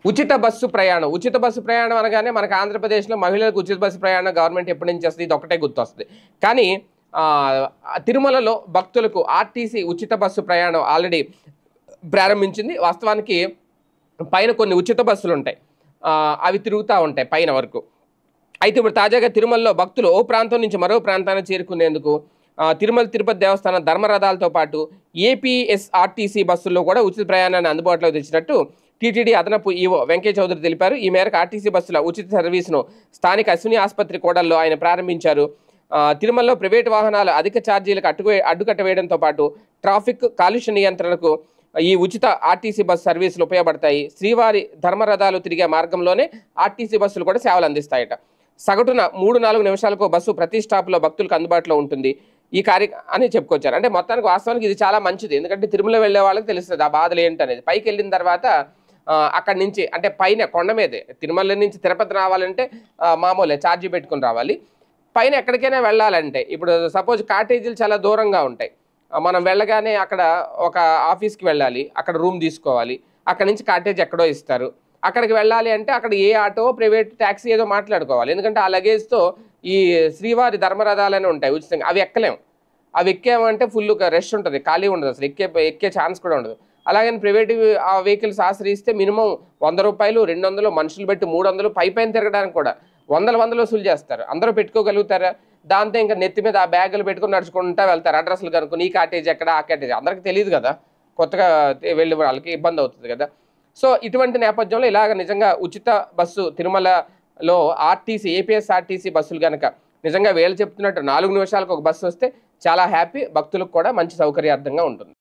ఉచిత బస్సు ప్రయాణం. ఉచిత బస్సు ప్రయాణం అనగానే మనకు ఆంధ్రప్రదేశ్‌లో మహిళలకు ఉచిత బస్సు ప్రయాణం గవర్నమెంట్ ఎప్పటి నుంచి చేస్తది? ఇదొక్కటే గుర్తొస్తది. కానీ తిరుమలలో భక్తులకు ఆర్టీసీ ఉచిత బస్సు ప్రయాణం ఆల్రెడీ ప్రారంభించింది. వాస్తవానికి పైన కొన్ని ఉచిత బస్సులుంటాయి. అవి తిరుగుతా ఉంటాయి పైన వరకు. అయితే ఇప్పుడు తాజాగా తిరుమలలో భక్తులు ఓ ప్రాంతం నుంచి మరో ప్రాంతానికి చేరుకునేందుకు తిరుమల తిరుపతి దేవస్థానం ధర్మరథాలతో పాటు ఏపీఎస్ఆర్టీసీ బస్సుల్లో కూడా ఉచిత ప్రయాణాన్ని అందుబాటులోకి తెచ్చినట్టు టీటీడీ అదనపు ఈవో వెంకయ్య చౌదరి తెలిపారు. ఈ మేరకు ఆర్టీసీ బస్సుల ఉచిత సర్వీసును స్థానిక అశ్విని ఆసుపత్రి కూడల్లో ఆయన ప్రారంభించారు. తిరుమలలో ప్రైవేటు వాహనాలు అధిక ఛార్జీలకు అడ్డుకట్ట వేయడంతో పాటు ట్రాఫిక్ కాలుష్య నియంత్రణకు ఈ ఉచిత ఆర్టీసీ బస్సు సర్వీసులు ఉపయోగపడతాయి. శ్రీవారి ధర్మరథాలు తిరిగే మార్గంలోనే ఆర్టీసీ బస్సులు కూడా సేవలు అందిస్తాయట. సగటున 3-4 నిమిషాలకు బస్సు ప్రతి స్టాప్లో భక్తులకు అందుబాటులో ఉంటుంది ఈ అని చెప్పుకొచ్చారు. అంటే మొత్తానికి వాస్తవానికి ఇది చాలా మంచిది. ఎందుకంటే తిరుమల వెళ్ళే వాళ్ళకి తెలుస్తుంది ఆ బాధలు ఏంటనేది. పైకి వెళ్ళిన తర్వాత అక్కడి నుంచి అంటే పైన కొండ మీదే తిరుమల నుంచి తిరుపతి రావాలంటే మామూలే ఛార్జీ పెట్టుకుని రావాలి. పైన ఎక్కడికైనా వెళ్ళాలంటే ఇప్పుడు సపోజ్ కాటేజీలు చాలా దూరంగా ఉంటాయి. మనం వెళ్ళగానే అక్కడ ఒక ఆఫీస్కి వెళ్ళాలి, అక్కడ రూమ్ తీసుకోవాలి, అక్కడ నుంచి కాటేజ్ ఎక్కడో ఇస్తారు. అక్కడికి వెళ్ళాలి అంటే అక్కడ ఏ ఆటో ప్రైవేట్ ట్యాక్సీ ఏదో మాట్లాడుకోవాలి. ఎందుకంటే ఆ లగేజ్తో ఈ శ్రీవారి ధర్మరథాలనే ఉంటాయి ఉచితంగా, అవి ఎక్కలేము. అవి ఎక్కామంటే ఫుల్ రష్ ఉంటుంది, ఖాళీ ఉండదు, అసలు ఎక్కే ఛాన్స్ కూడా ఉండదు. అలాగని ప్రైవేట్ వెహికల్స్ ఆశ్రయిస్తే మినిమం 100 రూపాయలు 200 మనుషులు పెట్టి 300 పైన తిరగడానికి కూడా వందలు వసూలు చేస్తారు. అందరూ పెట్టుకోగలుగుతారా? దాంతో ఇంకా నెత్తి మీద ఆ బ్యాగులు పెట్టుకుని నడుచుకుంటా వెళ్తారు. అడ్రస్లు కనుక్కొని ఈ కాటేజ్ ఎక్కడ ఆ కాటేజ్ అందరికి తెలియదు కదా, కొత్తగా వెళ్ళే వాళ్ళకి ఇబ్బంది అవుతుంది కదా. సో ఇటువంటి నేపథ్యంలో ఇలాగ నిజంగా ఉచిత బస్సు తిరుమలలో ఏపీఎస్ఆర్టీసీ బస్సులు కనుక నిజంగా వీళ్ళు చెప్తున్నట్టు 4 నిమిషాలకు ఒక బస్సు వస్తే చాలా హ్యాపీ, భక్తులకు కూడా మంచి సౌకర్యార్థంగా ఉంటుంది.